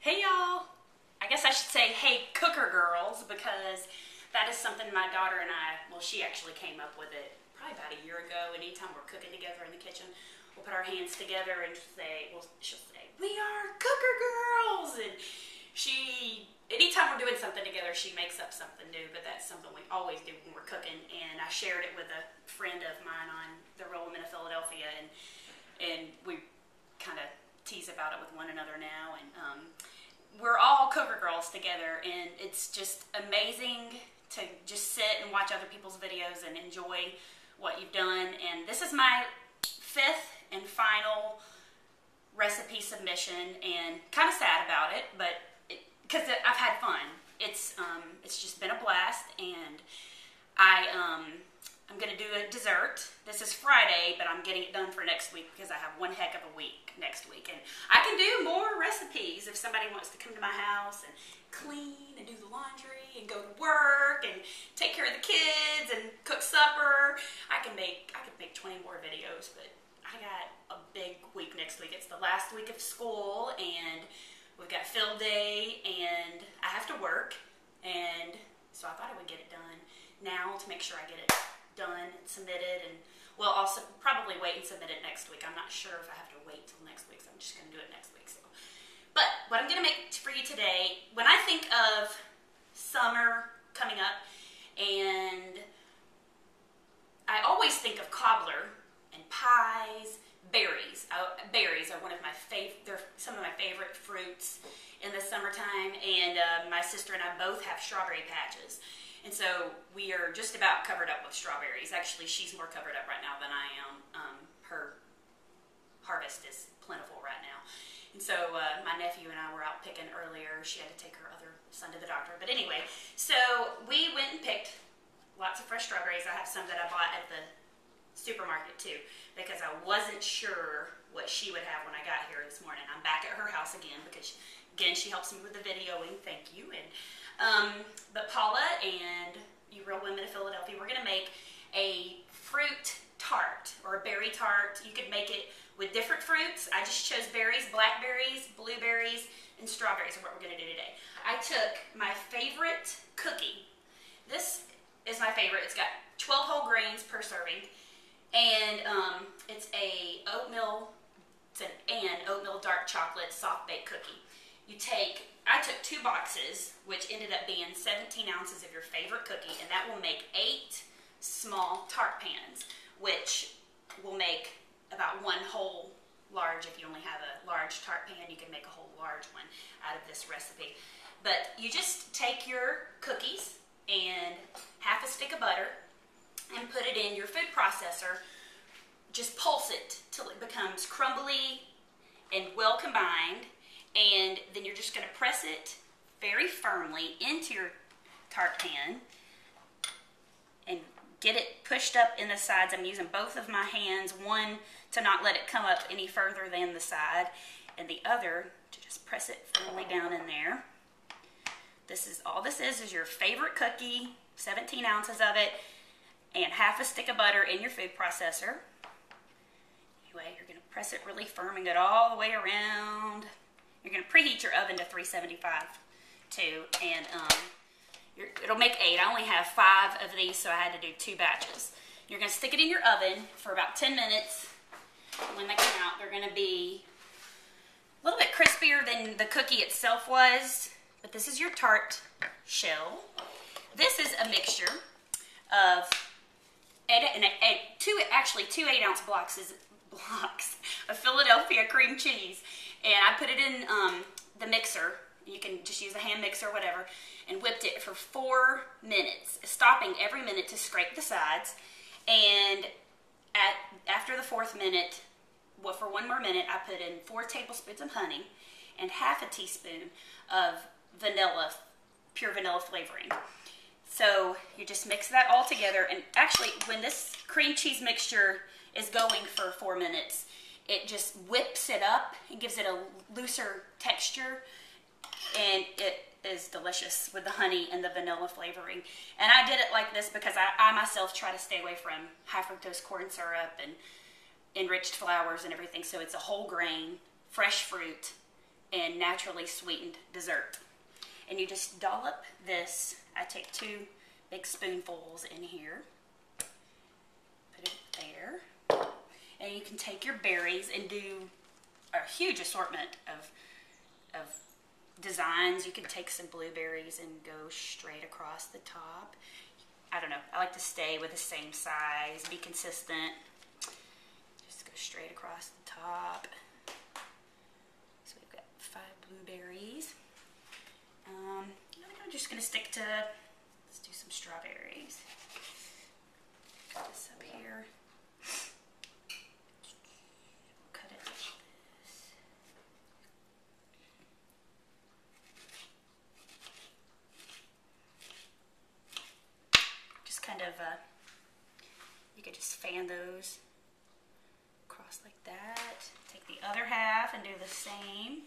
Hey y'all! I guess I should say hey cooker girls, because that is something my daughter and I, well, she actually came up with it probably about a year ago. Anytime we're cooking together in the kitchen, we'll put our hands together and say, well, she'll say, we are cooker girls! And anytime we're doing something together, she makes up something new, but that's something we always do when we're cooking. And I shared it with a friend of mine on the Real Women of Philadelphia, and we kind of tease about it with one another now. And we're all cooker girls together, and it's just amazing to just sit and watch other people's videos and enjoy what you've done. And this is my 5th and final recipe submission, and kind of sad about it, but because I've had fun. It's just been a blast, and I'm gonna do a dessert. This is Friday, but I'm getting it done for next week because I have one heck of a week next week, and I can do more recipes if somebody wants to come to my house and clean and do the laundry and go to work and take care of the kids and cook supper. I could make 20 more videos, but I got a big week next week. It's the last week of school, and we've got field day, and I have to work, and so I thought I would get it done now to make sure I get it done and submitted. And well, I'll probably wait and submit it next week. I'm not sure if I have to wait till next week, so I'm just going to do it next week. So, but what I'm going to make for you today, when I think of summer coming up, and I always think of cobbler and pies. Berries. Berries are one of my they're some of my favorite fruits in the summertime, and my sister and I both have strawberry patches, and so we are just about covered up with strawberries. Actually, she's more covered up right now than I am. Her harvest is plentiful right now, and so my nephew and I were out picking earlier. She had to take her other son to the doctor, but anyway, so we went and picked lots of fresh strawberries. I have some that I bought at the supermarket too, because I wasn't sure what she would have when I got here this morning. I'm back at her house again because, again, she helps me with the videoing. Thank you. And but Paula and you Real Women of Philadelphia, we're going to make a fruit tart or a berry tart. You could make it with different fruits. I just chose berries, blackberries, blueberries, and strawberries are what we're going to do today. I took my favorite cookie. This is my favorite. It's got 12 whole grains per serving. And it's an oatmeal dark chocolate soft baked cookie. I took 2 boxes, which ended up being 17 ounces of your favorite cookie, and that will make 8 small tart pans, which will make about 1 whole large. If you only have a large tart pan, you can make a whole large one out of this recipe. But you just take your cookies and half a stick of butter and put it in your food processor. Just pulse it till it becomes crumbly and well combined, and then you're just going to press it very firmly into your tart pan and get it pushed up in the sides. I'm using both of my hands, one to not let it come up any further than the side, and the other to just press it firmly down in there. All this is your favorite cookie, 17 ounces of it, and half a stick of butter in your food processor. Anyway, you're going to press it really firm and get all the way around. You're going to preheat your oven to 375 too, and it'll make 8. I only have 5 of these, so I had to do 2 batches. You're going to stick it in your oven for about 10 minutes. When they come out, they're going to be a little bit crispier than the cookie itself was, but this is your tart shell. This is a mixture of 2 8-ounce blocks of Philadelphia cream cheese, and I put it in the mixer. You can just use a hand mixer or whatever, and whipped it for 4 minutes, stopping every minute to scrape the sides. And after the 4th minute, for 1 more minute, I put in 4 tablespoons of honey and half a teaspoon of pure vanilla flavoring. So you just mix that all together, and actually when this cream cheese mixture is going for 4 minutes, it just whips it up and gives it a looser texture, and it is delicious with the honey and the vanilla flavoring. And I did it like this because I myself try to stay away from high fructose corn syrup and enriched flours and everything, so it's a whole grain, fresh fruit and naturally sweetened dessert. And you just dollop this. I take 2 big spoonfuls in here. Put it there. And you can take your berries and do a huge assortment of designs. You can take some blueberries and go straight across the top. I don't know. I like to stay with the same size, be consistent. Just go straight across the top. So we've got 5 blueberries. I'm just going to stick to, let's do some strawberries. Cut this up here. Cut it like this. Just kind of, you could just fan those across like that. Take the other half and do the same.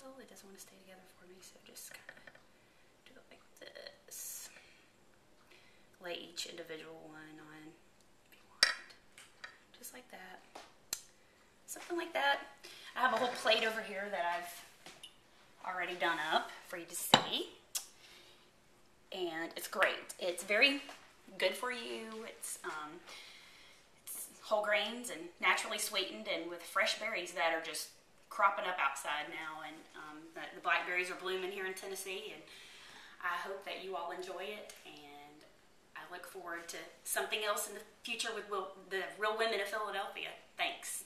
Well, it doesn't want to stay together for me, so just kind of do it like this. Lay each individual one on if you want. Just like that. Something like that. I have a whole plate over here that I've already done up for you to see. And it's great. It's very good for you. It's whole grains and naturally sweetened and with fresh berries that are just cropping up outside now, and the blackberries are blooming here in Tennessee, and I hope that you all enjoy it, and I look forward to something else in the future with the Real Women of Philadelphia. Thanks.